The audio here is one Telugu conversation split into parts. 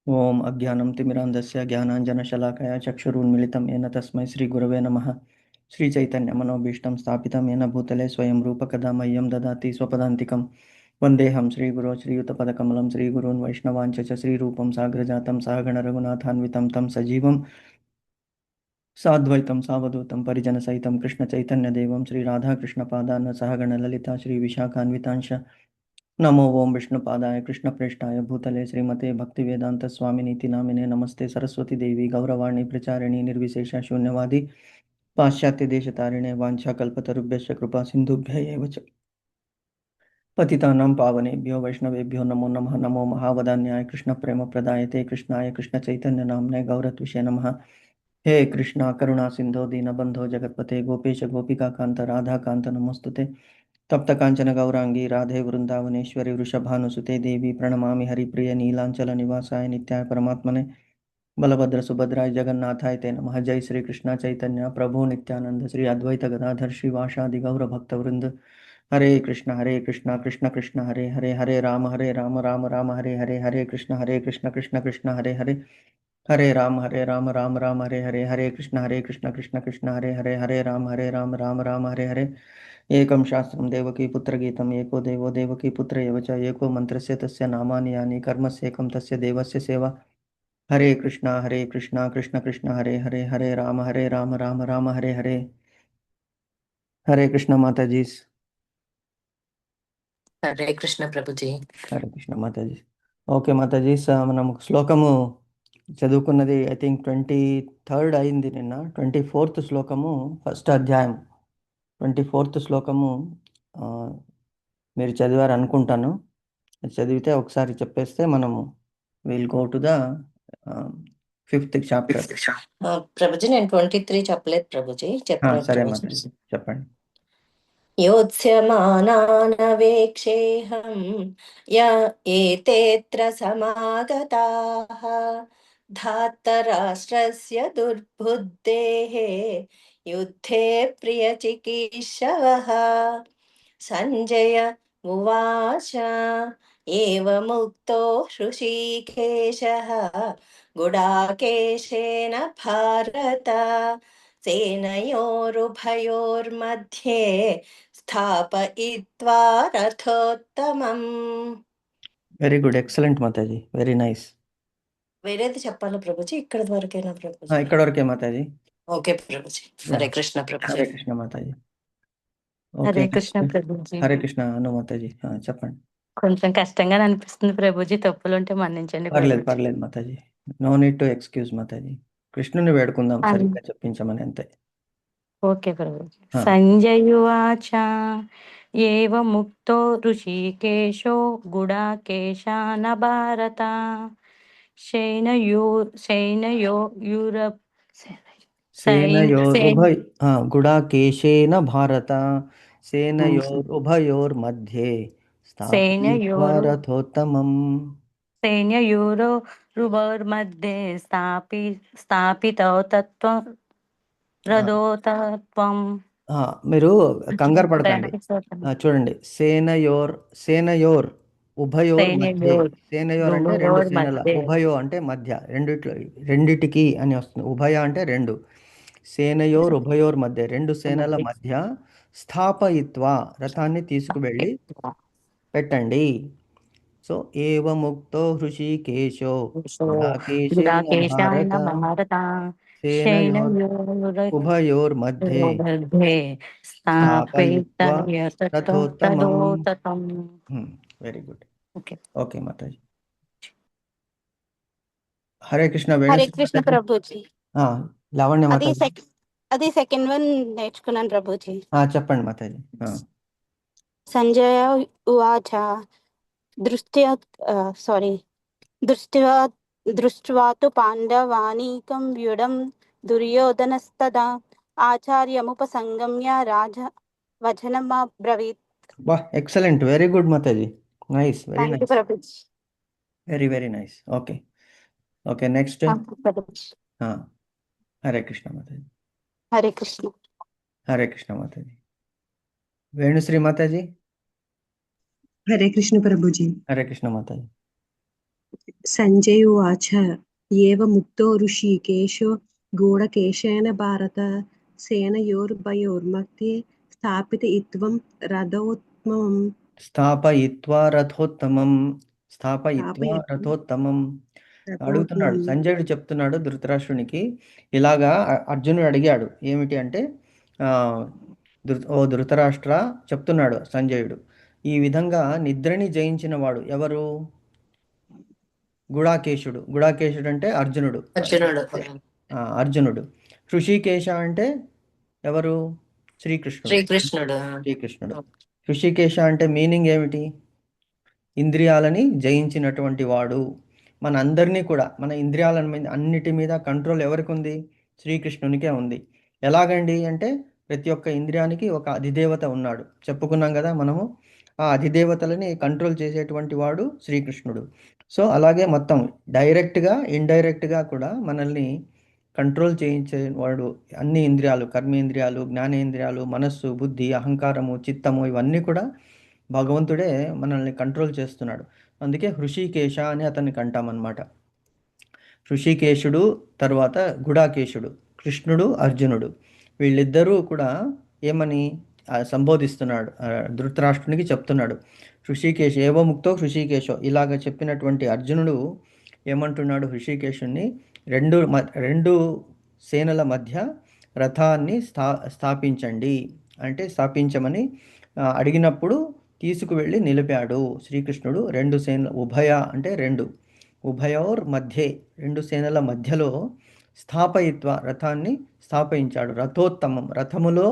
ओम अज्ञानं तिमिरान्धस्य ज्ञानाञ्जनशलाकया चक्षुरुन्मिलितं येन तस्मै श्रीगुरवे नमः। श्रीचैतन्यमनोभीष्टं स्थापितं येन भूतले स्वयं रूपकदा मह्यं ददाति स्वपदान्तिकं। वन्देऽहं श्रीगुरो श्रीयुतपदकमलं श्रीगुरून् वैष्णवाञ्च च श्रीरूपं साग्रजातं सहगणरघुनाथान्वितं तं सजीवं साद्वैतं सावधूतं परिजनसहितं कृष्णचैतन्यदेवं श्रीराधाकृष्णपादान् सहगणललिता श्रीविशाखान्वितांश नमो ओं विष्णुपादाय कृष्णप्रेष्ठाय भूतले श्रीमते भक्तिवेदान्तस्वामिनीति नामिने नमस्ते सरस्वती देवी गौरवाणी प्रचारिणी निर्विशेष शून्यवादी पाश्चात्यदेशतारिणे वाञ्छाकल्पतरुभ्यश्च कृपा सिन्धुभ्य एव च पतितानां पावनेभ्यो वैष्णवेभ्यो नमो नमः। नमो महावदान्याय कृष्णप्रेमप्रदायते कृष्णाय कृष्णचैतन्यनाम्ने गौरत्विषे नमः। हे कृष्णा करुणा सिन्धो दीनबन्धो जगत्पते गोपेश गोपिकान्त राधाकान्त नमोस्तुते। तप्त कांचन गौरांगी राधे वृंदावनेश्वरी वृषभानुसुते देवी प्रणमामि हरिप्रिय नीलांचल निवासाय नित्याय परमात्मने बलभद्र सुभद्राय जगन्नाथाय ते नमः। जय श्री कृष्ण चैतन्य प्रभु नित्यानंद श्री अद्वैत गदाधर श्रीवासादि गौर भक्तवृंद। हरे कृष्ण कृष्ण कृष्ण हरे हरे हरे राम राम राम हरे हरे हरे कृष्ण कृष्ण हरे हरे हरे राम राम हरे कृष्ण कृष्ण हरे राम हरे हरे। एकं शास्त्रं देवकी पुत्रगीतम् एको देवो देवकी पुत्र एव च एको मन्त्रस्य तस्य नामानि यानि कर्मस्येकं तस्य देवस्य सेवा। हरे कृष्णा कृष्ण कृष्ण हरे राम हरे हरे। हरे कृष्ण माताजी। హరే కృష్ణ ప్రభుజీ. హరే కృష్ణ మాతాజీ. ఓకే మాతాజీ, మనం శ్లోకము చదువుకున్నది ఐ థింక్ 23rd అయింది, నిన్న 24th శ్లోకము ఫస్ట్ అధ్యాయం 24th శ్లోకము ఆ, మీరు చదివారు అనుకుంటాను. చదివితే ఒకసారి చెప్పేస్తే మనము will go to the 5th chapter. Prabhuji నేను 23 చెప్పలేదు ప్రభుజీ, చెప్తాను సరే ప్రభుజీ. మాతాజీ చెప్పండి. योत्स्यमानानवेक्षेऽहं य एतेऽत्र समागताः धार्तराष्ट्रस्य दुर्बुद्धेः युद्धे प्रियचिकीर्षवः। सञ्जय उवाच एवमुक्तो हृषीकेशः गुडाकेशेन भारत सेनयोरुभयोर्मध्ये స్థాపయిత్వా రథోత్తమం. వెరీ గుడ్, ఎక్సలెంట్ మాతాజీ, వెరీ నైస్. వేరేది చెప్పాలా ప్రభుజీ? ఇక్కడ వరకేనా ప్రభుజీ? ఇక్కడ వరకే మాతాజీ. ఓకే ప్రభుజీ. హరే కృష్ణ ప్రభుజీ. హరే కృష్ణ మాతాజీ. హరే ఓకే, కృష్ణ ప్రభుజీ. హరే కృష్ణ అను మాతాజీ. చెప్పండి. కొంచెం కష్టంగా అనిపిస్తుంది ప్రభుజీ, తప్పులు ఉంటే మన్నించండి పర్లేదు ప్రభుజీ. పర్లేదు మాతాజీ, నో నీడ్ టు ఎక్స్క్యూజ్ మాతాజీ. కృష్ణుని వేడుకుందాం సరిగ్గా చెప్పించమని అంతే. ఓకే ప్రభుజీ. ఆ. సంజయువాచ ఏవ ముక్తో ఋషికేశో గుడాకేశాన భారత సైనయోరప్ గుడాకేశేన భారత సేనయోరుభయోర్मध्ये స్థాపయిత్వా రథోత్తమం. సైన్యయోరుభయోర్मध्ये స్థాపితౌ తత్వం రథోతత్వం. మీరు కంగారు పడకండి. చూడండి, సేనయోర్ ఉభయోర్ మధ్య. సేనయోర్ అంటే రెండు సేనల, ఉభయో అంటే మధ్య, రెండిటికి అని వస్తుంది. ఉభయ అంటే రెండు, సేనయోర్ ఉభయోర్ మధ్య, రెండు సేనల మధ్య స్థాపయిత్వా రథాన్ని తీసుకువెళ్ళి పెట్టండి. సో ఏవముక్తో హృషికేశో గుడాకేశేన భారత సేనయోర్ ఉభయోర్मध्ये స్థాపయిత్వా రథోత్తమం. Very good. ఓకే మాతాజీ. హరే కృష్ణ. హరే కృష్ణ ప్రభుజీ. లావణ్య మాతాజీ. అది సెకండ్ వన్ నేర్చుకున్నాను ప్రభుజీ. చెప్పండి మాతాజీ. సంజయ ఉవాచ దృష్ట్వా తు పాండవానీకం వ్యూఢం దుర్యోధనస్తదా ఆచార్యముపసంగమ్య రాజ వచనమబ్రవీత్. ఎక్సలెంట్, వెరీ గుడ్ మాతాజీ, నైస్, వెరీ థాంక్యూ నైస్, ప్రభుజీ. Very very nice. Okay okay, next. Hare Krishna మాతాజీ. హరే కృష్ణ. హరే కృష్ణ మాతాజీ. వేణుశ్రీ మాతాజీ. హరే కృష్ణ ప్రభుజీ. హరే కృష్ణ మాతాజీ. సంజయ్ ఉవాచ ఏవముక్తో ఋషికేశో గూఢకేశేన భారత సేనయోర్భయోర్मध्ये స్థాపితయిత్వం రథోత్తమం స్థాపయిత్వా రథోత్తమం స్థాపయిత్వం అడుగుతున్నాడు. రథోత్తమం సంజయుడు చెప్తున్నాడు ధృతరాష్ట్రునికి, ఇలాగా అర్జునుడు అడిగాడు. ఏమిటి అంటే ఆ, ఓ ధృతరాష్ట్ర, చెప్తున్నాడు సంజయుడు, ఈ విధంగా నిద్రని జయించిన వాడు ఎవరు? గుడాకేశుడు. గుడాకేశుడు అంటే అర్జునుడు. అర్జునుడు. అర్జునుడు. హృషికేశ అంటే ఎవరు? శ్రీకృష్ణుడు. శ్రీకృష్ణుడు. శ్రీకృష్ణుడు. హృషికేశ అంటే మీనింగ్ ఏమిటి? ఇంద్రియాలని జయించినటువంటి వాడు. మన అందరినీ కూడా, మన ఇంద్రియాల మీద అన్నిటి మీద కంట్రోల్ ఎవరికి ఉంది? శ్రీకృష్ణునికే ఉంది. ఎలాగండి అంటే ప్రతి ఒక్క ఇంద్రియానికి ఒక అధిదేవత ఉన్నాడు. చెప్పుకున్నాం కదా మనము. ఆ అధిదేవతలని కంట్రోల్ చేసేటువంటి వాడు శ్రీకృష్ణుడు. సో అలాగే మొత్తం డైరెక్ట్గా ఇండైరెక్ట్గా కూడా మనల్ని కంట్రోల్ చేయించేవాడు. అన్ని ఇంద్రియాలు, కర్మేంద్రియాలు, జ్ఞానేంద్రియాలు, మనస్సు, బుద్ధి, అహంకారము, చిత్తము, ఇవన్నీ కూడా భగవంతుడే మనల్ని కంట్రోల్ చేస్తున్నాడు. అందుకే హృషికేశ అని అతనికి అంటామన్నమాట. హృషికేశుడు, తర్వాత గుడాకేశుడు, కృష్ణుడు, అర్జునుడు, వీళ్ళిద్దరూ కూడా ఏమని సంబోధిస్తున్నాడు, ధృతరాష్ట్రునికి చెప్తున్నాడు. హృషికేశ్ ఏవముక్తో హృషికేశో, ఇలాగ చెప్పినటువంటి అర్జునుడు ఏమంటున్నాడు హృషికేశుని, రెండు సేనల మధ్య రథాన్ని స్థాపించండి అంటే స్థాపించమని అడిగినప్పుడు తీసుకువెళ్ళి నిలిపాడు శ్రీకృష్ణుడు. రెండు సేనల ఉభయ అంటే రెండు, ఉభయోర్ మధ్యే, రెండు సేనల మధ్యలో స్థాపయిత్వ రథాన్ని స్థాపించాడు. రథోత్తమం, రథములో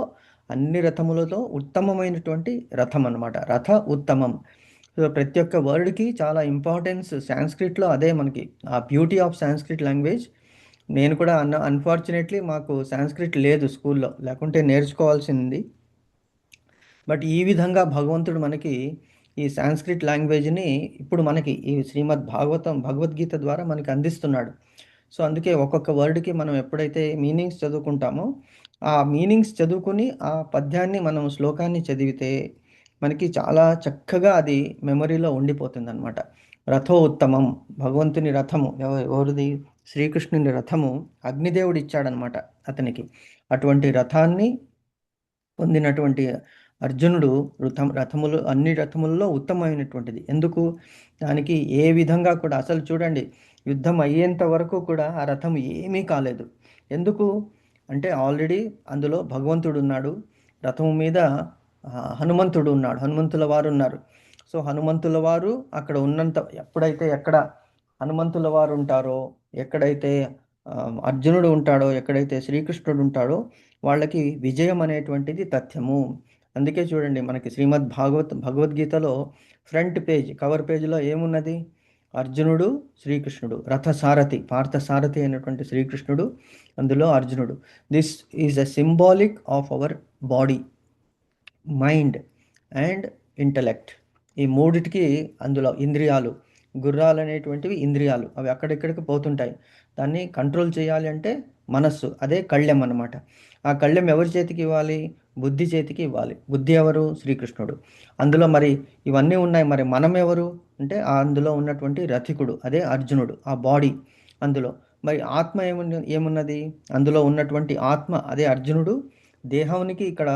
అన్ని రథములతో ఉత్తమమైనటువంటి రథం అన్నమాట. రథ ఉత్తమం. సో ప్రతి ఒక్క వర్డ్కి చాలా ఇంపార్టెన్స్ సాంస్క్రిట్లో. అదే మనకి ఆ బ్యూటీ ఆఫ్ సాంస్క్రిట్ లాంగ్వేజ్. నేను కూడా అన్ఫార్చునేట్లీ మాకు సాంస్క్రిట్ లేదు స్కూల్లో, లేకుంటే నేర్చుకోవాల్సింది. బట్ ఈ విధంగా భగవంతుడు మనకి ఈ సాంస్క్రిట్ లాంగ్వేజ్ని ఇప్పుడు మనకి ఈ శ్రీమద్ భగవద్గీత ద్వారా మనకి అందిస్తున్నాడు. సో అందుకే ఒక్కొక్క వర్డ్కి మనం ఎప్పుడైతే మీనింగ్స్ చదువుకుంటామో, ఆ మీనింగ్స్ చదువుకుని ఆ పద్యాన్ని మనం శ్లోకాన్ని చదివితే మనకి చాలా చక్కగా అది మెమరీలో ఉండిపోతుంది అనమాట. రథో ఉత్తమం, భగవంతుని రథము ఎవరిది? శ్రీకృష్ణుని రథము అగ్నిదేవుడు ఇచ్చాడనమాట అతనికి. అటువంటి రథాన్ని పొందినటువంటి అర్జునుడు రథములు అన్ని రథములలో ఉత్తమమైనటువంటిది. ఎందుకు? దానికి ఏ విధంగా కూడా అసలు చూడండి, యుద్ధం అయ్యేంత వరకు కూడా ఆ రథం ఏమీ కాలేదు. ఎందుకు అంటే ఆల్రెడీ అందులో భగవంతుడు ఉన్నాడు, రథము మీద హనుమంతుడు ఉన్నాడు, హనుమంతుల వారు ఉన్నారు. సో హనుమంతుల వారు అక్కడ ఉన్నంత, ఎక్కడ హనుమంతుల వారు ఉంటారో, ఎక్కడైతే అర్జునుడు ఉంటాడో, ఎక్కడైతే శ్రీకృష్ణుడు ఉంటాడో, వాళ్ళకి విజయం అనేటువంటిది తథ్యము. అందుకే చూడండి మనకి శ్రీమద్ భగవద్గీతలో ఫ్రంట్ పేజ్, కవర్ పేజ్లో ఏమున్నది? అర్జునుడు, శ్రీకృష్ణుడు, రథసారథి, పార్థసారథి అయినటువంటి శ్రీకృష్ణుడు, అందులో అర్జునుడు. This is a symbolic of our body, mind and intellect. ఈ మూడిటికి అందులో ఇంద్రియాలు, గుర్రాలు అనేటువంటివి ఇంద్రియాలు, అవి అక్కడెక్కడికి పోతుంటాయి. దాన్ని కంట్రోల్ చేయాలి అంటే మనస్సు, అదే కళ్ళెం అన్నమాట. ఆ కళ్ళెం ఎవరి చేతికి ఇవ్వాలి? బుద్ధి చేతికి ఇవ్వాలి. బుద్ధి ఎవరు? శ్రీకృష్ణుడు. అందులో మరి ఇవన్నీ ఉన్నాయి, మరి మనం ఎవరు అంటే అందులో ఉన్నటువంటి రథికుడు, అదే అర్జునుడు, ఆ బాడీ. అందులో మరి ఆత్మ ఏమున్నది? అందులో ఉన్నటువంటి ఆత్మ, అదే అర్జునుడు. దేహానికి ఇక్కడ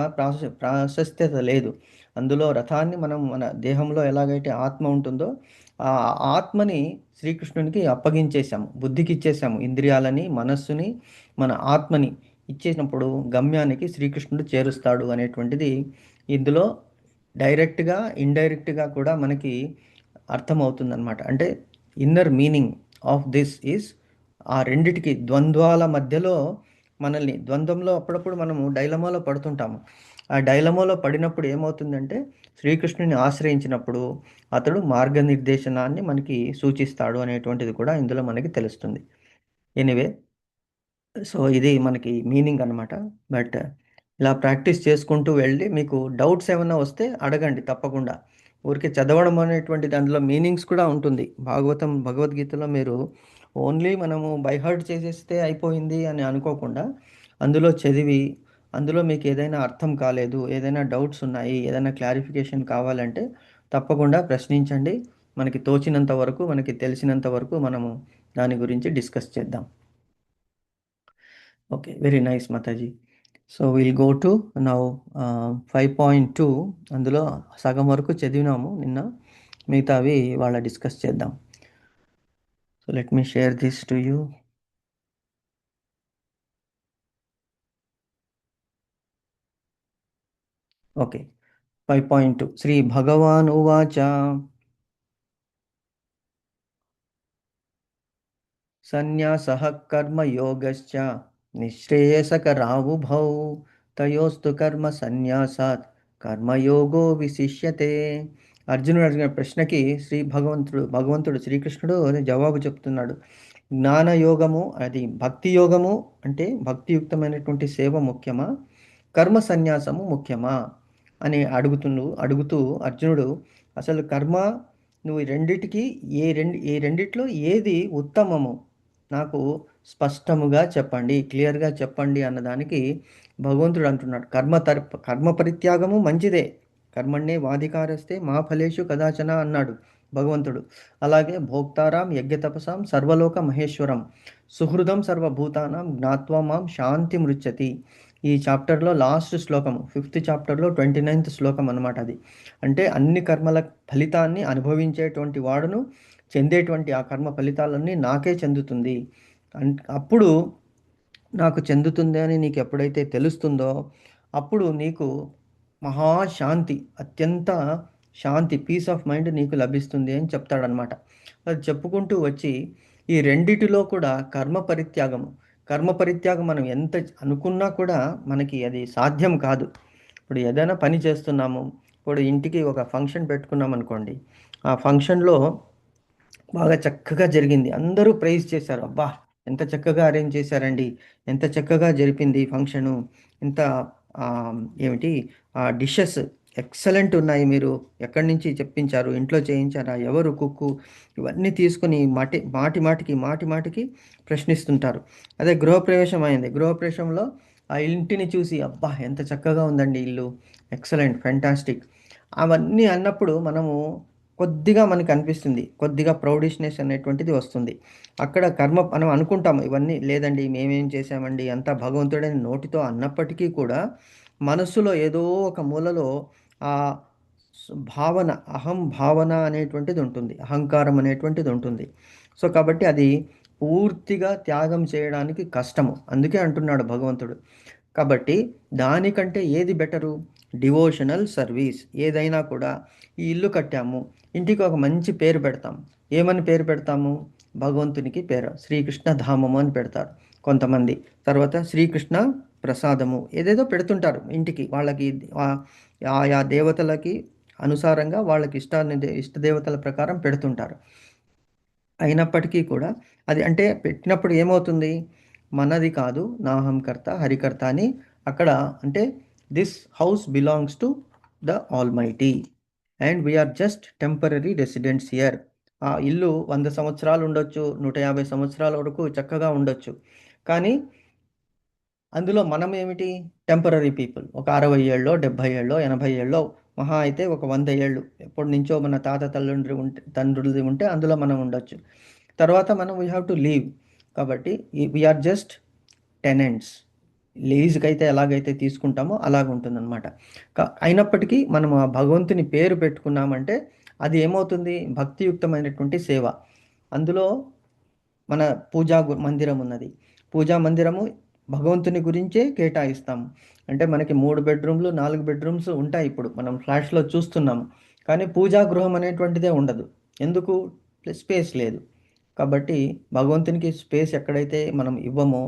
ప్రాశస్త్యత లేదు. అందులో రథాన్ని మనం మన దేహంలో ఎలాగైతే ఆత్మ ఉంటుందో ఆ ఆత్మని శ్రీకృష్ణునికి అప్పగించేశాము, బుద్ధికి ఇచ్చేసాము. ఇంద్రియాలని, మనస్సుని, మన ఆత్మని ఇచ్చేసినప్పుడు గమ్యానికి శ్రీకృష్ణుడు చేరుస్తాడు అనేటువంటిది ఇందులో డైరెక్ట్గా ఇండైరెక్ట్గా కూడా మనకి అర్థమవుతుందన్నమాట. అంటే inner meaning of this is ఆ రెండిటికి ద్వంద్వాల మధ్యలో మనల్ని, ద్వంద్వంలో అప్పుడప్పుడు మనము డైలమాలో పడుతుంటాము. ఆ డైలమాలో పడినప్పుడు ఏమవుతుందంటే శ్రీకృష్ణుని ఆశ్రయించినప్పుడు అతడు మార్గనిర్దేశనాన్ని మనకి సూచిస్తాడు అనేటువంటిది కూడా ఇందులో మనకి తెలుస్తుంది. ఎనీవే, సో ఇది మనకి మీనింగ్ అనమాట. బట్ ఇలా ప్రాక్టీస్ చేసుకుంటూ వెళ్ళి మీకు డౌట్స్ ఏమైనా వస్తే అడగండి తప్పకుండా. ఊరికే చదవడం అనేటువంటి దాంట్లో మీనింగ్స్ కూడా ఉంటుంది. భగవద్గీతలో మీరు ఓన్లీ మనము బై హార్ట్ చేసేస్తే అయిపోయింది అని అనుకోకుండా, అందులో చదివి, అందులో మీకు ఏదైనా అర్థం కాలేదు, ఏదైనా డౌట్స్ ఉన్నాయి, ఏదైనా క్లారిఫికేషన్ కావాలంటే తప్పకుండా ప్రశ్నించండి. మనకి తోచినంత వరకు, మనకి తెలిసినంత వరకు మనము దాని గురించి డిస్కస్ చేద్దాం. Okay, very nice Mataji. So will go to now 5.2. అందులో సగం వరకు చదివినాము నిన్న, మిగతావి వాళ్ళ డిస్కస్ చేద్దాం. So let me share this to you. Okay, 5.2. Shri Bhagavan ఉవాచ సన్యాసః కర్మయోగశ్చ నిశ్రేయసకరావుభౌ తయోస్తు కర్మ సన్యాసాత్ కర్మయోగో విశిష్యతే. అర్జునుడు అడిగిన ప్రశ్నకి భగవంతుడు శ్రీకృష్ణుడు జవాబు చెప్తున్నాడు. జ్ఞానయోగము, అది భక్తి యోగము అంటే భక్తియుక్తమైనటువంటి సేవ ముఖ్యమా, కర్మ సన్యాసము ముఖ్యమా అని అడుగుతూ అర్జునుడు అసలు కర్మ, నువ్వు ఈ రెండిట్లో ఏది ఉత్తమము నాకు స్పష్టముగా చెప్పండి, క్లియర్గా చెప్పండి అన్నదానికి భగవంతుడు అంటున్నాడు, కర్మ పరిత్యాగము మంచిదే, కర్మణ్యే వాధికారస్తే మా ఫలేషు కదాచన అన్నాడు భగవంతుడు. అలాగే భోక్తారాం యజ్ఞతపసాం సర్వలోక మహేశ్వరం సుహృదం సర్వభూతానాం జ్ఞాత్వా మాం శాంతి మృచ్చతి. ఈ చాప్టర్లో లాస్ట్ శ్లోకము, 5th చాప్టర్లో 29th శ్లోకం అన్నమాట. అది అంటే అన్ని కర్మల ఫలితాన్ని అనుభవించేటువంటి వాడును చెందేటువంటి ఆ కర్మ ఫలితాలన్నీ నాకే చెందుతుంది. అప్పుడు నాకు చెందుతుంది అని నీకు ఎప్పుడైతే తెలుస్తుందో అప్పుడు నీకు మహాశాంతి, అత్యంత శాంతి, పీస్ ఆఫ్ మైండ్ నీకు లభిస్తుంది అని చెప్తాడనమాట. అది చెప్పుకుంటూ వచ్చి ఈ రెండిటిలో కూడా కర్మ పరిత్యాగం మనం ఎంత అనుకున్నా కూడా మనకి అది సాధ్యం కాదు. ఇప్పుడు ఏదైనా పని చేస్తున్నాము, ఇప్పుడు ఇంటికి ఒక ఫంక్షన్ పెట్టుకున్నాం అనుకోండి, ఆ ఫంక్షన్లో బాగా చక్కగా జరిగింది, అందరూ ప్రైజ్ చేశారు, అబ్బా ఎంత చక్కగా అరేంజ్ చేశారండి, ఎంత చక్కగా జరిపింది ఫంక్షను, ఇంత ఏమిటి డిషెస్ ఎక్సలెంట్ ఉన్నాయి, మీరు ఎక్కడి నుంచి చెప్పించారు, ఇంట్లో చేయించారా, ఎవరు కుక్కు, ఇవన్నీ తీసుకుని మాటికి ప్రశ్నిస్తుంటారు. అదే గృహప్రవేశం అయింది, గృహప్రవేశంలో ఆ ఇంటిని చూసి అబ్బా ఎంత చక్కగా ఉందండి ఇల్లు, ఎక్సలెంట్, ఫెంటాస్టిక్, అవన్నీ అన్నప్పుడు మనము కొద్దిగా మనకు అనిపిస్తుంది, కొద్దిగా ప్రౌడిష్నెస్ అనేటువంటిది వస్తుంది. అక్కడ కర్మ మనం అనుకుంటాము ఇవన్నీ లేదండి మేమేం చేసామండి అంతా భగవంతుడని నోటితో అన్నప్పటికీ కూడా మనస్సులో ఏదో ఒక మూలలో ఆ భావన, అహం భావన అనేటువంటిది ఉంటుంది, అహంకారం అనేటువంటిది ఉంటుంది. సో కాబట్టి అది పూర్తిగా త్యాగం చేయడానికి కష్టము. అందుకే అంటున్నాడు భగవంతుడు. కాబట్టి దానికంటే ఏది బెటరు, డివోషనల్ సర్వీస్. ఏదైనా కూడా ఈ ఇల్లు కట్టాము, ఇంటికి ఒక మంచి పేరు పెడతాం, ఏమని పేరు పెడతాము, భగవంతునికి పేరు శ్రీకృష్ణ ధామము అని పెడతారు కొంతమంది, తర్వాత శ్రీకృష్ణ ప్రసాదము ఏదేదో పెడుతుంటారు ఇంటికి, వాళ్ళకి ఆయా దేవతలకి అనుసారంగా వాళ్ళకి ఇష్టదేవతల ప్రకారం పెడుతుంటారు. అయినప్పటికీ కూడా అది అంటే పెట్టినప్పుడు ఏమవుతుంది, మనది కాదు, నాహంకర్త హరికర్త అని అక్కడ అంటే this house belongs to the almighty and we are just temporary residents here. ఆ ఇల్లు 100 సంవత్సరాలు ఉండొచ్చు, 150 సంవత్సరాల వరకు చక్కగా ఉండొచ్చు, కానీ అందులో మనం ఏమిటి, టెంపరీ పీపుల్. ఒక 60 ఏళ్ళో 70 ఏళ్ళో 80 ఏళ్ళో, మహా అయితే ఒక 100 ఏళ్ళు ఎప్పటి నుంచో మన తండ్రులది ఉంటే అందులో మనం ఉండొచ్చు, తర్వాత మనం వీ హ్యావ్ టు లీవ్. కాబట్టి వీఆర్ జస్ట్ టెనెంట్స్. లీజ్కి అయితే ఎలాగైతే తీసుకుంటామో అలాగ ఉంటుందన్నమాట. అయినప్పటికీ మనం ఆ భగవంతుని పేరు పెట్టుకున్నామంటే అది ఏమవుతుంది, భక్తియుక్తమైనటువంటి సేవ. అందులో మన పూజా మందిరం ఉన్నది, పూజా మందిరము భగవంతుని గురించే కేటాయిస్తాము. అంటే మనకి 3 బెడ్రూమ్లు 4 బెడ్రూమ్స్ ఉంటాయి, ఇప్పుడు మనం ఫ్లాట్స్లో చూస్తున్నాము, కానీ పూజా గృహం అనేటువంటిదే ఉండదు. ఎందుకు, స్పేస్ లేదు. కాబట్టి భగవంతునికి స్పేస్ ఎక్కడైతే మనం ఇవ్వమో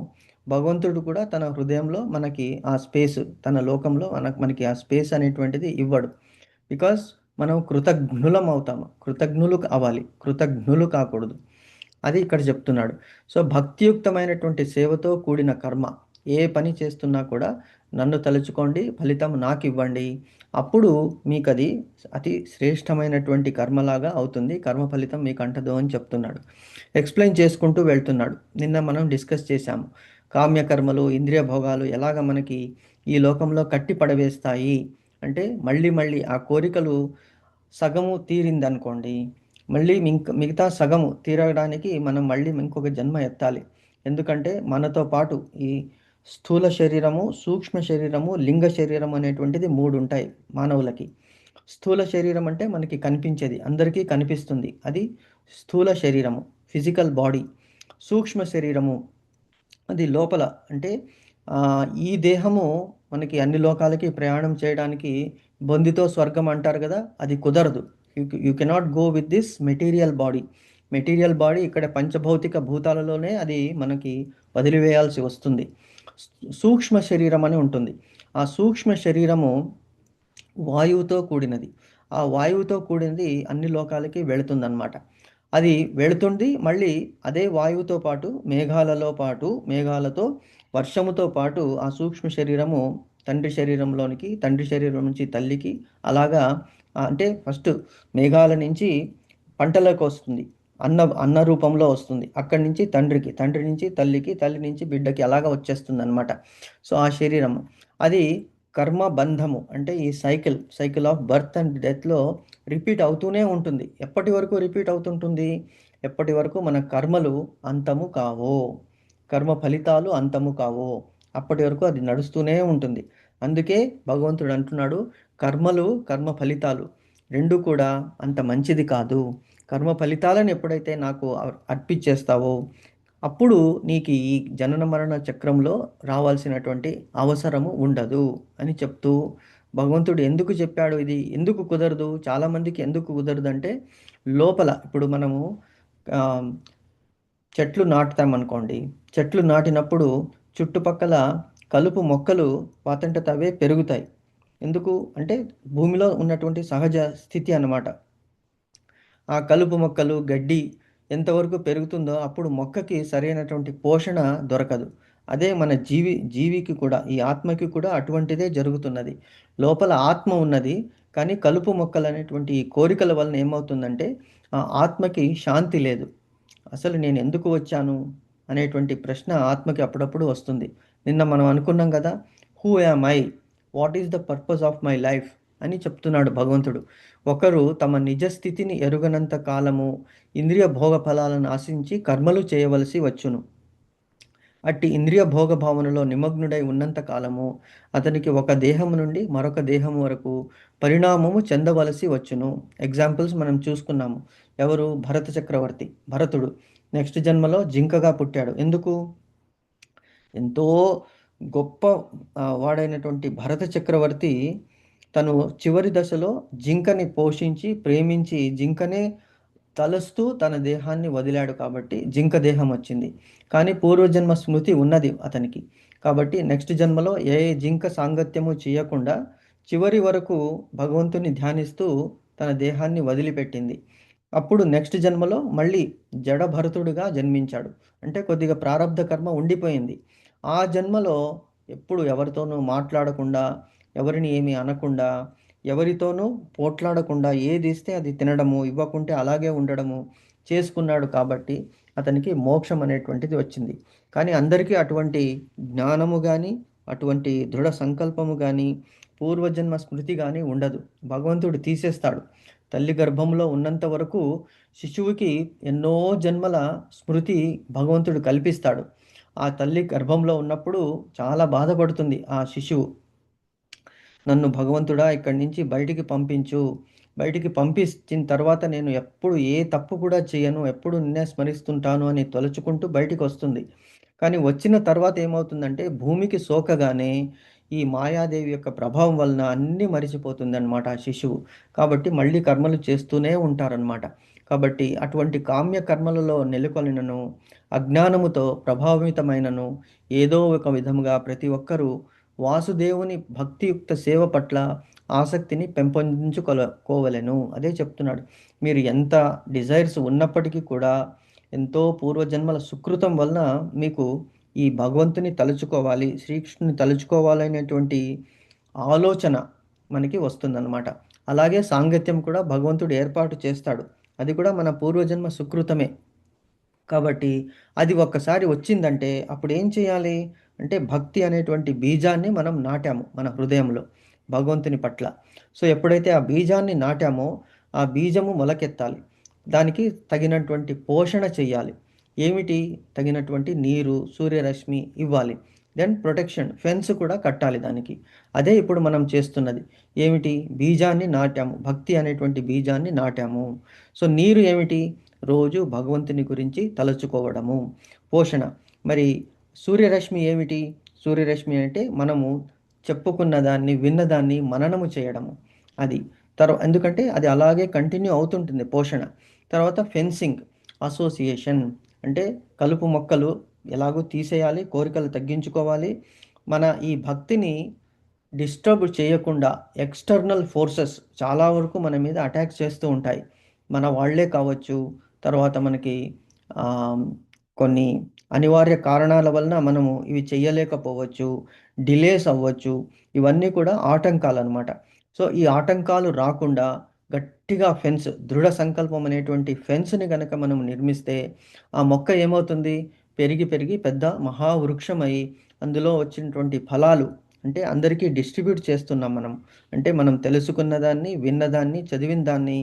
భగవంతుడు కూడా తన హృదయంలో మనకి ఆ స్పేస్, తన లోకంలో మనకి ఆ స్పేస్ అనేటువంటిది ఇవ్వడు. బికాస్ మనం కృతజ్ఞులం అవుతాము, కృతజ్ఞులు అవ్వాలి, కృతజ్ఞులు కాకూడదు. అది ఇక్కడ చెప్తున్నాడు. సో భక్తియుక్తమైనటువంటి సేవతో కూడిన కర్మ, ఏ పని చేస్తున్నా కూడా నన్ను తలుచుకోండి, ఫలితం నాకు ఇవ్వండి, అప్పుడు మీకు అది అతి శ్రేష్టమైనటువంటి కర్మలాగా అవుతుంది, కర్మ ఫలితం మీకు అంటదు అని చెప్తున్నాడు. ఎక్స్ప్లెయిన్ చేసుకుంటూ వెళ్తున్నాడు. నిన్న మనం డిస్కస్ చేశాము, కామ్యకర్మలు, ఇంద్రియ భోగాలు ఎలాగ మనకి ఈ లోకంలో కట్టి పడవేస్తాయి అంటే, మళ్ళీ ఆ కోరికలు సగము తీరిందనుకోండి, మళ్ళీ మిగతా సగము తీరడానికి మనం మళ్ళీ ఇంకొక జన్మ ఎత్తాలి. ఎందుకంటే మనతో పాటు ఈ స్థూల శరీరము, సూక్ష్మ శరీరము, లింగ శరీరం అనేటువంటిది 3 ఉంటాయి మానవులకి. స్థూల శరీరం అంటే మనకి కనిపించేది, అందరికీ కనిపిస్తుంది, అది స్థూల శరీరము, ఫిజికల్ బాడీ. సూక్ష్మ శరీరము అది లోపల, అంటే ఈ దేహము మనకి అన్ని లోకాలకి ప్రయాణం చేయడానికి బొందితో స్వర్గం అంటారు కదా, అది కుదరదు. You cannot go with this material body. Material body ఇక్కడ పంచభౌతిక భూతాలలోనే అది మనకి వదిలివేయాల్సి వస్తుంది. సూక్ష్మ శరీరం అని ఉంటుంది. ఆ సూక్ష్మ శరీరము వాయువుతో కూడినది. ఆ వాయువుతో కూడినది అన్ని లోకాలకి వెళుతుందన్నమాట. అది వెళుతుంది, మళ్ళీ అదే వాయువుతో పాటు మేఘాలతో వర్షముతో పాటు ఆ సూక్ష్మ శరీరము తండ్రి శరీరంలోనికి, తండ్రి శరీరం నుంచి తల్లికి, అలాగా అంటే ఫస్ట్ మేఘాల నుంచి పంటలకు వస్తుంది, అన్న రూపంలో వస్తుంది, అక్కడి నుంచి తండ్రికి, తండ్రి నుంచి తల్లికి, తల్లి నుంచి బిడ్డకి, అలాగా వచ్చేస్తుంది అనమాట. సో ఆ శరీరం అది కర్మ బంధము, అంటే ఈ సైకిల్ ఆఫ్ బర్త్ అండ్ డెత్లో రిపీట్ అవుతూనే ఉంటుంది. ఎప్పటి వరకు రిపీట్ అవుతుంటుంది? ఎప్పటి వరకు మన కర్మలు అంతము కావో, కర్మ ఫలితాలు అంతము కావో, అప్పటి వరకు అది నడుస్తూనే ఉంటుంది. అందుకే భగవంతుడు అంటున్నాడు, కర్మ ఫలితాలు రెండు కూడా అంత మంచిది కాదు. కర్మ ఫలితాలను ఎప్పుడైతే నాకు అర్పించేస్తావో అప్పుడు నీకు ఈ జనన మరణ చక్రంలో రావాల్సినటువంటి అవసరము ఉండదు అని చెప్తూ, భగవంతుడు ఎందుకు చెప్పాడు, ఇది ఎందుకు కుదరదు, చాలామందికి ఎందుకు కుదరదు అంటే, లోపల ఇప్పుడు మనము చెట్లు నాటుతామనుకోండి, చెట్లు నాటినప్పుడు చుట్టుపక్కల కలుపు మొక్కలు వాతంటత అవే పెరుగుతాయి. ఎందుకు అంటే భూమిలో ఉన్నటువంటి సహజ స్థితి అన్నమాట. ఆ కలుపు మొక్కలు, గడ్డి ఎంతవరకు పెరుగుతుందో అప్పుడు మొక్కకి సరైనటువంటి పోషణ దొరకదు. అదే మన జీవికి కూడా, ఈ ఆత్మకి కూడా అటువంటిదే జరుగుతున్నది. లోపల ఆత్మ ఉన్నది, కానీ కలుపు మొక్కలు అనేటువంటి ఈ కోరికల వలన ఏమవుతుందంటే ఆ ఆత్మకి శాంతి లేదు. అసలు నేను ఎందుకు వచ్చాను అనేటువంటి ప్రశ్న ఆత్మకి అప్పుడప్పుడు వస్తుంది. నిన్న మనం అనుకున్నాం కదా, who am I, what is the purpose of my life అని చెప్తున్నాడు భగవంతుడు. ఒకరు తమ నిజ స్థితిని ఎరుగనంత కాలము ఇంద్రియ భోగ ఫలాలను ఆశించి కర్మలు చేయవలసి వచ్చును. అట్టి ఇంద్రియ భోగ భావనలో నిమగ్నుడై ఉన్నంత కాలము అతనికి ఒక దేహము నుండి మరొక దేహము వరకు పరిణామము చెందవలసి వచ్చును. ఎగ్జాంపుల్స్ మనం చూసుకున్నాము. ఎవరు? భరత చక్రవర్తి. భరతుడు నెక్స్ట్ జన్మలో జింకగా పుట్టాడు. ఎందుకు? ఎంతో గొప్ప వాడైనటువంటి భరత చక్రవర్తి తను చివరి దశలో జింకని పోషించి ప్రేమించి జింకనే తలస్తూ తన దేహాన్ని వదిలాడు కాబట్టి జింక దేహం వచ్చింది. కానీ పూర్వజన్మ స్మృతి ఉన్నది అతనికి. కాబట్టి నెక్స్ట్ జన్మలో ఏ జింక సాంగత్యము చేయకుండా చివరి వరకు భగవంతుని ధ్యానిస్తూ తన దేహాన్ని వదిలిపెట్టింది. అప్పుడు నెక్స్ట్ జన్మలో మళ్ళీ జడ భరతుడుగా జన్మించాడు. అంటే కొద్దిగా ప్రారబ్ధ కర్మ ఉండిపోయింది. ఆ జన్మలో ఎప్పుడు ఎవరితోనూ మాట్లాడకుండా, ఎవరిని ఏమీ అనకుండా, ఎవరితోనూ పోట్లాడకుండా, ఏది ఇస్తే అది తినడము, ఇవ్వకుంటే అలాగే ఉండడము చేసుకున్నాడు. కాబట్టి అతనికి మోక్షం అనేటువంటిది వచ్చింది. కానీ అందరికీ అటువంటి జ్ఞానము కానీ, అటువంటి దృఢ సంకల్పము కానీ, పూర్వజన్మ స్మృతి కానీ ఉండదు. భగవంతుడు తీసేస్తాడు. తల్లి గర్భంలో ఉన్నంత వరకు శిశువుకి ఎన్నో జన్మల స్మృతి భగవంతుడు కల్పిస్తాడు. ఆ తల్లి గర్భంలో ఉన్నప్పుడు చాలా బాధపడుతుంది ఆ శిశువు. నన్ను భగవంతుడా ఇక్కడి నుంచి బయటికి పంపించు, బయటికి పంపించిన తర్వాత నేను ఎప్పుడు ఏ తప్పు కూడా చేయను, ఎప్పుడు నిన్నే స్మరిస్తుంటాను అని తలుచుకుంటూ బయటికి వస్తుంది. కానీ వచ్చిన తర్వాత ఏమవుతుందంటే భూమికి సోకగానే ఈ మాయాదేవి యొక్క ప్రభావం వలన అన్నీ మరిచిపోతుంది అన్నమాట ఆ శిశువు. కాబట్టి మళ్ళీ కర్మలు చేస్తూనే ఉంటారన్నమాట. కాబట్టి అటువంటి కామ్య కర్మలలో నెలకొనినను, అజ్ఞానముతో ప్రభావితమైనను ఏదో ఒక విధముగా ప్రతి ఒక్కరూ వాసుదేవుని భక్తియుక్త సేవ పట్ల ఆసక్తిని పెంపొందించుకోవలెను. అదే చెప్తున్నాడు. మీరు ఎంత డిజైర్స్ ఉన్నప్పటికీ కూడా ఎంతో పూర్వజన్మల సుకృతం వలన మీకు ఈ భగవంతుని తలుచుకోవాలి, శ్రీకృష్ణుని తలుచుకోవాలనేటువంటి ఆలోచన మనకి వస్తుందన్నమాట. అలాగే సాంగత్యం కూడా భగవంతుడు ఏర్పాటు చేస్తాడు. అది కూడా మన పూర్వజన్మ సుకృతమే. కాబట్టి అది ఒక్కసారి వచ్చిందంటే అప్పుడు ఏం చేయాలి అంటే భక్తి అనేటువంటి బీజాన్ని మనం నాటాము మన హృదయంలో భగవంతుని పట్ల. సో ఎప్పుడైతే ఆ బీజాన్ని నాటామో ఆ బీజము మొలకెత్తాలి. దానికి తగినటువంటి పోషణ చేయాలి. ఏమిటి తగినటువంటి నీరు, సూర్యరశ్మి ఇవ్వాలి. దెన్ ప్రొటెక్షన్, ఫెన్స్ కూడా కట్టాలి దానికి. అదే ఇప్పుడు మనం చేస్తున్నది. ఏమిటి? బీజాన్ని నాటాము, భక్తి అనేటువంటి బీజాన్ని నాటాము. సో నీరు ఏమిటి? రోజు భగవంతుని గురించి తలుచుకోవడము, పోషణ. మరి సూర్యరశ్మి ఏమిటి? సూర్యరశ్మి అంటే మనము చెప్పుకున్న దాన్ని, విన్నదాన్ని మననము చేయడము. అది ఎందుకంటే అది అలాగే కంటిన్యూ అవుతుంటుంది పోషణ. తర్వాత ఫెన్సింగ్, అసోసియేషన్ అంటే కలుపు మొక్కలు ఎలాగో తీసేయాలి, కోరికలు తగ్గించుకోవాలి. మన ఈ భక్తిని డిస్టర్బ్ చేయకుండా ఎక్స్టర్నల్ ఫోర్సెస్ చాలా వరకు మన మీద అటాక్ చేస్తూ ఉంటాయి. మన వాళ్ళే కావచ్చు, తర్వాత మనకి కొన్ని అనివార్య కారణాల వలన మనము ఇవి చేయలేకపోవచ్చు, డిలేస్ అవ్వచ్చు. ఇవన్నీ కూడా ఆటంకాలు అనమాట. సో ఈ ఆటంకాలు రాకుండా గట్టిగా ఫెన్స్, దృఢ సంకల్పం అనేటువంటి ఫెన్స్ని కనుక మనం నిర్మిస్తే ఆ మొక్క ఏమవుతుంది? పెరిగి పెరిగి పెద్ద మహావృక్షమై అందులో వచ్చినటువంటి ఫలాలు అంటే అందరికీ డిస్ట్రిబ్యూట్ చేస్తున్నాం మనం. అంటే మనం తెలుసుకున్న దాన్ని, విన్నదాన్ని, చదివిన దాన్ని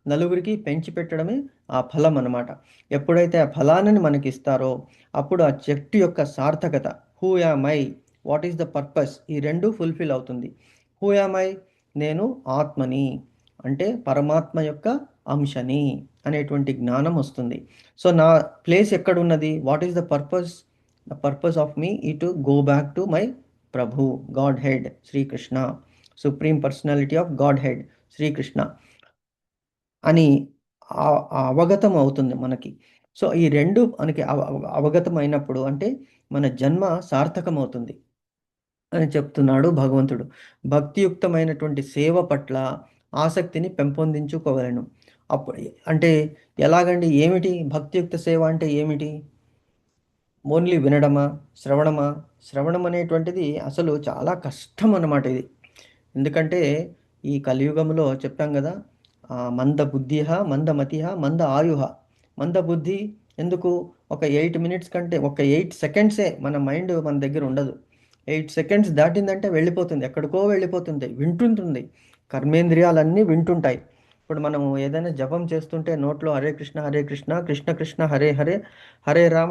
నలుగురికి పెంచి పెట్టడమే ఆ ఫలం అన్నమాట. ఎప్పుడైతే ఆ ఫలాన్ని మనకి ఇస్తారో అప్పుడు ఆ చెట్టు యొక్క సార్థకత, who am I, what is the purpose, ఈ రెండు ఫుల్ఫిల్ అవుతుంది. హూ యామ్ ఐ, నేను ఆత్మని అంటే పరమాత్మ యొక్క అంశని అనేటువంటి జ్ఞానం వస్తుంది. సో నా ప్లేస్ ఎక్కడున్నది? What is the purpose? The purpose of me ఈ to go back to my Prabhu, godhead Srikrishna, supreme personality of godhead Srikrishna అని అవగతం అవుతుంది మనకి. సో ఈ రెండు మనకి అవగతం అయినప్పుడు అంటే మన జన్మ సార్థకమవుతుంది అని చెప్తున్నాడు భగవంతుడు. భక్తియుక్తమైనటువంటి సేవ పట్ల ఆసక్తిని పెంపొందించుకోగలను. అప్పుడు అంటే ఎలాగండి? ఏమిటి భక్తియుక్త సేవ అంటే ఏమిటి? ఓన్లీ వినడమా, శ్రవణమా? శ్రవణం అనేటువంటిది అసలు చాలా కష్టం అన్నమాట ఇది. ఎందుకంటే ఈ కలియుగంలో చెప్పాం కదా, మంద బుద్ధిహ, మందమతిహ, మంద ఆయుహ. మంద బుద్ధి ఎందుకు? ఒక 8 మినిట్స్ కంటే, ఒక 8 సెకండ్సే మన మైండ్ మన దగ్గర ఉండదు. 8 సెకండ్స్ దాటిందంటే వెళ్ళిపోతుంది, ఎక్కడికో వెళ్ళిపోతుంది, వింటుంటుంది. కర్మేంద్రియాలన్నీ వింటుంటాయి. ఇప్పుడు మనం ఏదైనా జపం చేస్తుంటే నోట్లో హరే కృష్ణ కృష్ణ కృష్ణ హరే హరే, హరే రామ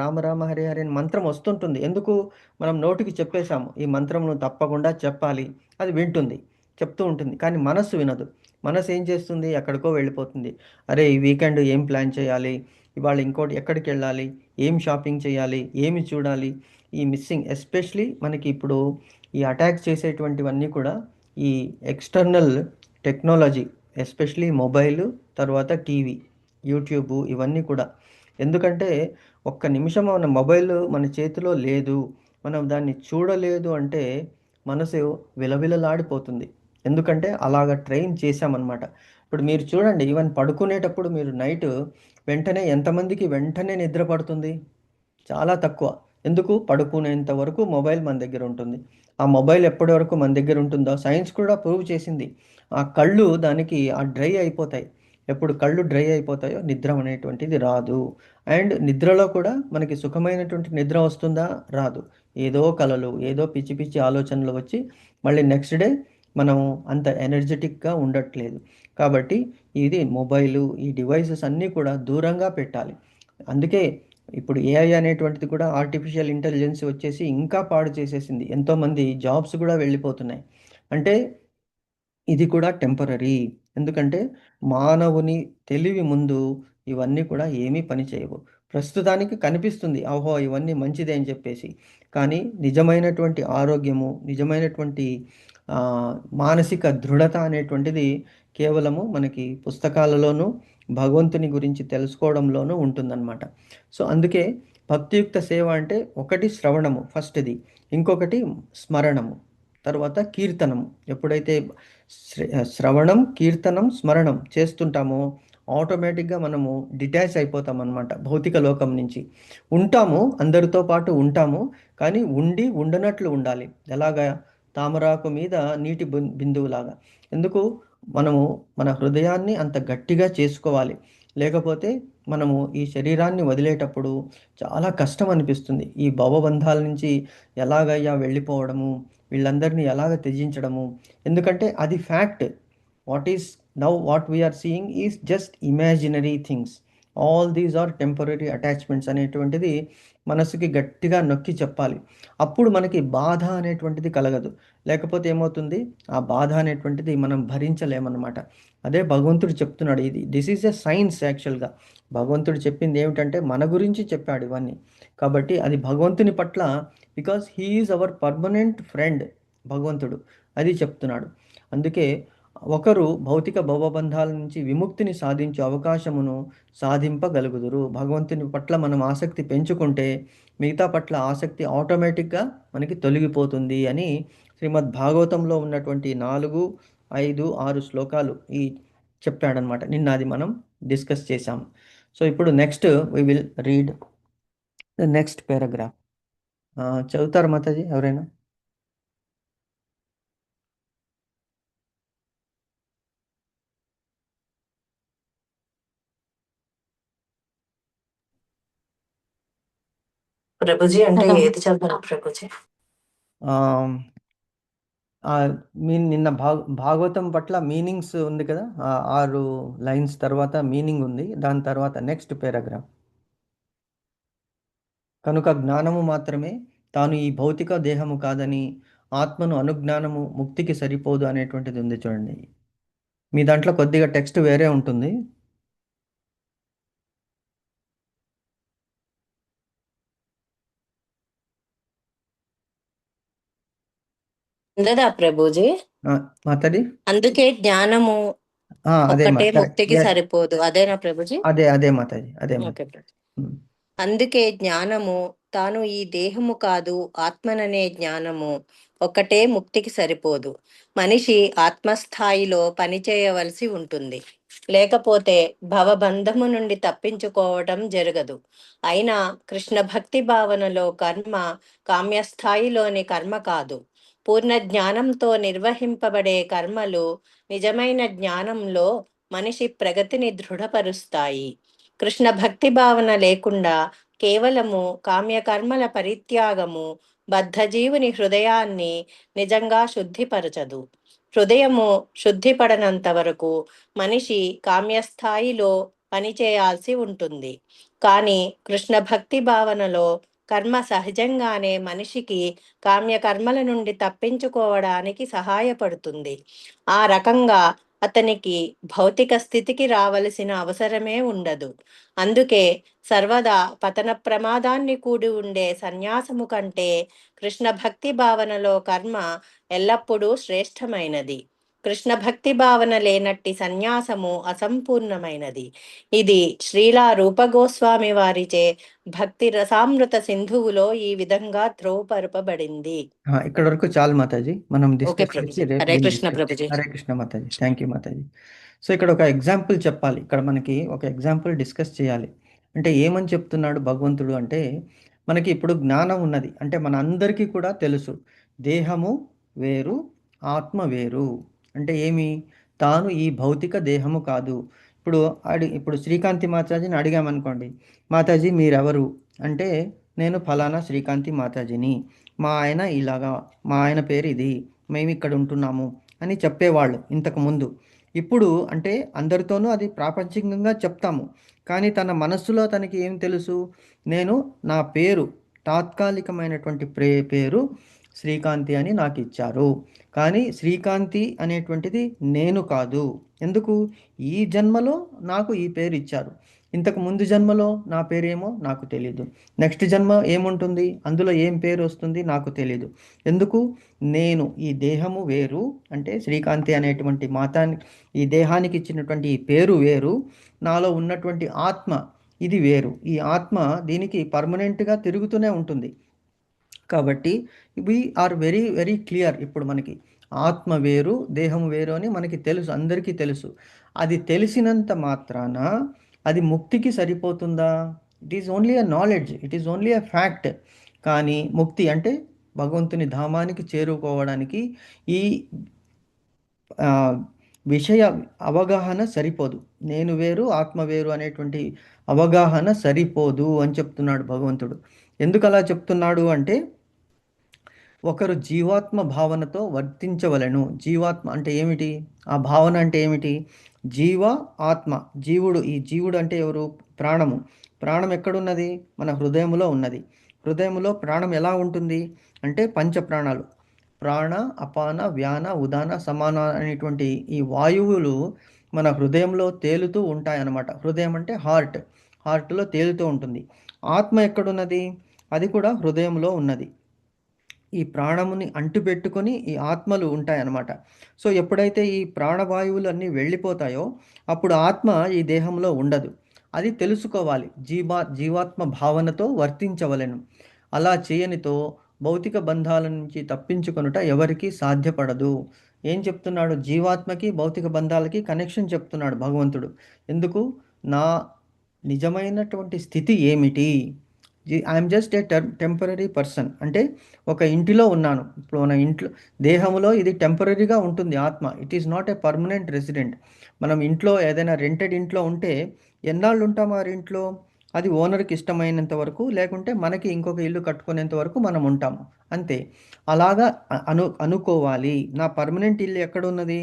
రామ రామ హరే హరే అని మంత్రం వస్తుంటుంది. ఎందుకు? మనం నోటికి చెప్పేశాము ఈ మంత్రం నువ్వు తప్పకుండా చెప్పాలి, అది వింటుంది, చెప్తూ ఉంటుంది. కానీ మనస్సు వినదు. మనసు ఏం చేస్తుంది? ఎక్కడికో వెళ్ళిపోతుంది. అరే ఈ వీకెండ్ ఏం ప్లాన్ చేయాలి, ఇవాళ ఇంకోటి ఎక్కడికి వెళ్ళాలి, ఏం షాపింగ్ చేయాలి, ఏమి చూడాలి, ఈ మిస్సింగ్. ఎస్పెషలీ మనకి ఇప్పుడు ఈ అటాక్ చేసేటువంటివన్నీ కూడా ఈ ఎక్స్టర్నల్ టెక్నాలజీ, ఎస్పెషలీ మొబైల్, తర్వాత టీవీ, యూట్యూబ్, ఇవన్నీ కూడా. ఎందుకంటే ఒక్క నిమిషం మన మొబైల్ మన చేతిలో లేదు, మనం దాన్ని చూడలేదు అంటే మనసు విలవిలలాడిపోతుంది. ఎందుకంటే అలాగ ట్రైన్ చేశామన్నమాట. ఇప్పుడు మీరు చూడండి, ఈవెన్ పడుకునేటప్పుడు మీరు నైట్ వెంటనే ఎంతమందికి వెంటనే నిద్ర పడుతుంది? చాలా తక్కువ. ఎందుకు? పడుకునేంత వరకు మొబైల్ మన దగ్గర ఉంటుంది. ఆ మొబైల్ ఎప్పటి వరకు మన దగ్గర ఉంటుందో సైన్స్ కూడా ప్రూవ్ చేసింది. ఆ కళ్ళు దానికి డ్రై అయిపోతాయి. ఎప్పుడు కళ్ళు డ్రై అయిపోతాయో నిద్ర అనేటువంటిది రాదు. అండ్ నిద్రలో కూడా మనకి సుఖమైనటువంటి నిద్ర వస్తుందా? రాదు. ఏదో కలలు, ఏదో పిచ్చి పిచ్చి ఆలోచనలు వచ్చి మళ్ళీ నెక్స్ట్ డే మనం అంత ఎనర్జెటిక్గా ఉండట్లేదు. కాబట్టి ఇది మొబైలు, ఈ డివైసెస్ అన్నీ కూడా దూరంగా పెట్టాలి. అందుకే ఇప్పుడు ఏఐ అనేటువంటిది కూడా, ఆర్టిఫిషియల్ ఇంటెలిజెన్స్ వచ్చేసి ఇంకా పాడు చేసేసింది. ఎంతోమంది జాబ్స్ కూడా వెళ్ళిపోతున్నాయి. అంటే ఇది కూడా టెంపరరీ. ఎందుకంటే మానవుని తెలివి ముందు ఇవన్నీ కూడా ఏమీ పని చేయవు. ప్రస్తుతానికి కనిపిస్తుంది, ఓహో ఇవన్నీ మంచిదే అని చెప్పేసి. కానీ నిజమైనటువంటి ఆరోగ్యము, నిజమైనటువంటి మానసిక దృఢత అనేటువంటిది కేవలము మనకి పుస్తకాలలోనూ భగవంతుని గురించి తెలుసుకోవడంలోనూ ఉంటుందన్నమాట. సో అందుకే భక్తియుక్త సేవ అంటే ఒకటి శ్రవణము ఫస్ట్ది, ఇంకొకటి స్మరణము, తర్వాత కీర్తనము. ఎప్పుడైతే శ్రవణం, కీర్తనం, స్మరణం చేస్తుంటామో ఆటోమేటిక్గా మనము డిటాచ్ అయిపోతాం అన్నమాట భౌతిక లోకం నుంచి. ఉంటాము, అందరితో పాటు ఉంటాము, కానీ ఉండి ఉండనట్లు ఉండాలి. ఎలాగా? తామరాకు మీద నీటి బిందువులాగా. ఎందుకు? మనము మన హృదయాన్ని అంత గట్టిగా చేసుకోవాలి. లేకపోతే మనము ఈ శరీరాన్ని వదిలేటప్పుడు చాలా కష్టం అనిపిస్తుంది. ఈ భవబంధాల నుంచి ఎలాగయ్యా వెళ్ళిపోవడము, వీళ్ళందరినీ ఎలాగ త్యజించడము. ఎందుకంటే అది fact. What is Now what we are seeing is just imaginary things. All these are temporary attachments అనేటువంటిది మనసుకి గట్టిగా నొక్కి చెప్పాలి. అప్పుడు మనకి బాధ అనేటువంటిది కలగదు. లేకపోతే ఏమవుతుంది, ఆ బాధ అనేటువంటిది మనం భరించలేమన్నమాట. అదే భగవంతుడు చెప్తున్నాడు. దిస్ ఈజ్ ఎ సైన్స్ యాక్చువల్గా. భగవంతుడు చెప్పింది ఏమిటంటే మన గురించి చెప్పాడు ఇవన్నీ. కాబట్టి అది భగవంతుని పట్ల, because he is our permanent friend భగవంతుడు, అది చెప్తున్నాడు. అందుకే ఒకరు భౌతిక భవబంధాల నుంచి విముక్తిని సాధించే అవకాశమును సాధింపగలుగుదురు. భగవంతుని పట్ల మనం ఆసక్తి పెంచుకుంటే మిగతా పట్ల ఆసక్తి ఆటోమేటిక్గా మనకి తొలగిపోతుంది అని శ్రీమద్ భాగవతంలో ఉన్నటువంటి 4, 5, 6 శ్లోకాలు చెప్పాడనమాట. నిన్న అది మనం డిస్కస్ చేశాం. సో ఇప్పుడు next we will read the next paragraph. చదువుతారు మాతాజీ ఎవరైనా? ప్రభుజీ అంటే Hello. ఏది చదవాలి ప్రభుజీ? నిన్న భాగవతం పట్ల మీనింగ్స్ ఉంది కదా, 6 లైన్స్ తర్వాత మీనింగ్ ఉంది, దాని తర్వాత నెక్స్ట్ పారాగ్రాఫ్. కనుక జ్ఞానము మాత్రమే తాను ఈ భౌతిక దేహము కాదని, ఆత్మను అనుజ్ఞానము ముక్తికి సరిపోదు అనేటువంటిది ఉంది చూడండి. మీ దాంట్లో కొద్దిగా టెక్స్ట్ వేరే ఉంటుంది. ఉందా ప్రభుజీ? మాతాడి అందుకే జ్ఞానము అదే ఒక్కటే ముక్తికి సరిపోదు, అదేనా ప్రభుజీ? అదే మాతాజీ, అదే ఓకే ప్రభుజీ. అందుకే జ్ఞానము తాను ఈ దేహము కాదు, ఆత్మననే జ్ఞానము ఒక్కటే ముక్తికి సరిపోదు. మనిషి ఆత్మస్థాయిలో పనిచేయవలసి ఉంటుంది, లేకపోతే భవబంధము నుండి తప్పించుకోవటం జరగదు. అయినా కృష్ణ భక్తి భావనలో కర్మ కామ్యస్థాయిలోని కర్మ కాదు. పూర్ణ జ్ఞానంతో నిర్వహింపబడే కర్మలు నిజమైన జ్ఞానంలో మనిషి ప్రగతిని దృఢపరుస్తాయి. కృష్ణ భక్తి భావన లేకుండా కేవలము కామ్యకర్మల పరిత్యాగము బద్ధజీవుని హృదయాన్ని నిజంగా శుద్ధిపరచదు. హృదయము శుద్ధిపడనంత వరకు మనిషి కామ్యస్థాయిలో పనిచేయాల్సి ఉంటుంది. కానీ కృష్ణ భక్తి భావనలో కర్మ సహజంగానే మనిషికి కామ్యకర్మల నుండి తప్పించుకోవడానికి సహాయపడుతుంది. ఆ రకంగా అతనికి భౌతిక స్థితికి రావలసిన అవసరమే ఉండదు. అందుకే సర్వదా పతన ప్రమాదాన్ని కూడి ఉండే సన్యాసము కంటే కృష్ణ భక్తి భావనలో కర్మ ఎల్లప్పుడూ శ్రేష్టమైనది. కృష్ణ భక్తి భావన లేనట్టి సన్యాసము అసంపూర్ణమైనది. ఇది శ్రీలా రూపగోస్వామి వారిచే భక్తి రసామృత సింధువులో ఈ విధంగా ధ్రువపరపబడింది. ఇక్కడ వరకు చాలు మాతాజీ, మనం డిస్కస్ చేసి హరే కృష్ణ ప్రభుజీ. Hare Krishna Mataji. Thank you Mataji. So ఇక్కడ ఒక ఎగ్జాంపుల్ చెప్పాలి, ఇక్కడ మనకి ఒక ఎగ్జాంపుల్ డిస్కస్ చేయాలి. అంటే ఏమని చెప్తున్నాడు భగవంతుడు అంటే, మనకి ఇప్పుడు జ్ఞానం ఉన్నది అంటే మన అందరికీ కూడా తెలుసు, దేహము వేరు ఆత్మ వేరు. అంటే ఏమి, తాను ఈ భౌతిక దేహము కాదు. ఇప్పుడు శ్రీకాంతి మాతాజీని అడిగామనుకోండి, మాతాజీ మీరెవరు అంటే, నేను ఫలానా శ్రీకాంతి మాతాజీని, మా ఆయన ఇలాగా, మా ఆయన పేరు ఇది, మేము ఇక్కడ ఉంటున్నాము అని చెప్పేవాళ్ళు ఇంతకుముందు. ఇప్పుడు అంటే అందరితోనూ అది ప్రాపంచికంగా చెప్తాము, కానీ తన మనస్సులో తనకి ఏం తెలుసు, నేను నా పేరు తాత్కాలికమైనటువంటి పేరు శ్రీకాంతి అని నాకు ఇచ్చారు, కానీ శ్రీకాంతి అనేటువంటిది నేను కాదు. ఎందుకు, ఈ జన్మలో నాకు ఈ పేరు ఇచ్చారు, ఇంతకు ముందు జన్మలో నా పేరేమో నాకు తెలీదు, నెక్స్ట్ జన్మ ఏముంటుంది అందులో ఏం పేరు వస్తుంది నాకు తెలీదు. ఎందుకు, నేను ఈ దేహము వేరు అంటే శ్రీకాంతి అనేటువంటి ఈ దేహానికి ఇచ్చినటువంటి ఈ పేరు వేరు, నాలో ఉన్నటువంటి ఆత్మ ఇది వేరు. ఈ ఆత్మ దీనికి పర్మనెంట్గా తిరుగుతూనే ఉంటుంది. కాబట్టి we are very very clear. ఇప్పుడు మనకి ఆత్మ వేరు దేహం వేరు అని మనకి తెలుసు, అందరికీ తెలుసు. అది తెలిసినంత మాత్రాన అది ముక్తికి సరిపోతుందా? It is only a knowledge, it is only a fact. కానీ ముక్తి అంటే భగవంతుని ధామానికి చేరుకోవడానికి ఈ విషయ అవగాహన సరిపోదు. నేను వేరు ఆత్మ వేరు అనేటువంటి అవగాహన సరిపోదు అని చెప్తున్నాడు భగవంతుడు. ఎందుకు అలా చెప్తున్నాడు అంటే, ఒకరు జీవాత్మ భావనతో వర్తించవలెను. జీవాత్మ అంటే ఏమిటి? ఆ భావన అంటే ఏమిటి? జీవ ఆత్మ, జీవుడు. ఈ జీవుడు అంటే ఎవరు? ప్రాణము. ప్రాణం ఎక్కడున్నది? మన హృదయములో ఉన్నది. హృదయములో ప్రాణం ఎలా ఉంటుంది అంటే పంచ ప్రాణాలు, ప్రాణ, అపాన, వ్యాన, ఉదాన, సమాన అనేటువంటి ఈ వాయువులు మన హృదయంలో తేలుతూ ఉంటాయన్నమాట. హృదయం అంటే హార్ట్లో తేలుతూ ఉంటుంది. ఆత్మ ఎక్కడున్నది? అది కూడా హృదయంలో ఉన్నది. ఈ ప్రాణముని అంటుపెట్టుకొని ఈ ఆత్మలు ఉంటాయన్నమాట. సో ఎప్పుడైతే ఈ ప్రాణవాయువులు అన్నీ వెళ్ళిపోతాయో అప్పుడు ఆత్మ ఈ దేహంలో ఉండదు. అది తెలుసుకోవాలి. జీవాత్మ భావనతో వర్తించవలెను. అలా చేయనితో భౌతిక బంధాల నుంచి తప్పించుకొనుట ఎవరికీ సాధ్యపడదు. ఏం చెప్తున్నాడు? జీవాత్మకి భౌతిక బంధాలకి కనెక్షన్ చెప్తున్నాడు భగవంతుడు. ఎందుకు? నా నిజమైనటువంటి స్థితి ఏమిటి? I'm just a temporary person. అంటే ఒక ఇంటిలో ఉన్నాను. ఇప్పుడు మన ఇంట్లో దేహంలో ఇది టెంపరరీగా ఉంటుంది ఆత్మ. It is not a permanent resident. మనం ఇంట్లో ఏదైనా రెంటెడ్ ఇంట్లో ఉంటే ఎన్నాళ్ళు ఉంటాం ఆ ఇంట్లో? అది ఓనర్కి ఇష్టమైనంత వరకు, లేకుంటే మనకి ఇంకొక ఇల్లు కట్టుకునేంత వరకు మనం ఉంటాము, అంతే. అలాగా అనుకోవాలి. నా పర్మనెంట్ ఇల్లు ఎక్కడున్నది?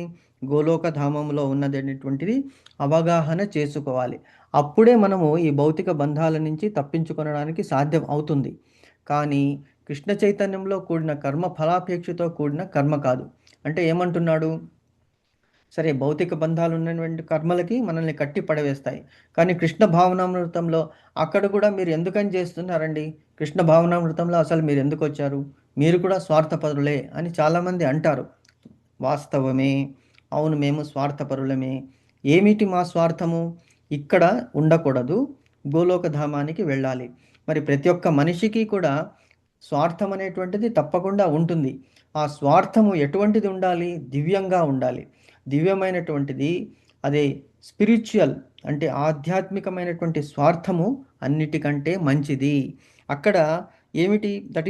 గోలోక ధామంలో ఉన్నది అనేటువంటిది అవగాహన చేసుకోవాలి. అప్పుడే మనము ఈ భౌతిక బంధాల నుంచి తప్పించుకొనడానికి సాధ్యం అవుతుంది. కానీ కృష్ణ చైతన్యంలో కూడిన కర్మ ఫలాపేక్షతో కూడిన కర్మ కాదు. అంటే ఏమంటున్నాడు? సరే, భౌతిక బంధాలు ఉన్నటువంటి కర్మలకి మనల్ని కట్టి పడవేస్తాయి. కానీ కృష్ణ భావనామృతంలో అక్కడ కూడా మీరు ఎందుకని చేస్తున్నారండి? కృష్ణ భావనామృతంలో అసలు మీరు ఎందుకు వచ్చారు? మీరు కూడా స్వార్థపరులే అని చాలామంది అంటారు. వాస్తవమే, అవును, మేము స్వార్థపరులమే. ఏమిటి మా స్వార్థము? ఇక్కడ ఉండకూడదు, గోలోక ధామానికి వెళ్ళాలి. మరి ప్రతి ఒక్క మనిషికి కూడా స్వార్థం అనేటువంటిది తప్పకుండా ఉంటుంది. ఆ స్వార్థము ఎటువంటిది ఉండాలి? దివ్యంగా ఉండాలి. దివ్యమైనటువంటిది, అదే స్పిరిచువల్ అంటే ఆధ్యాత్మికమైనటువంటి స్వార్థము అన్నిటికంటే మంచిది. అక్కడ ఏమిటి? దట్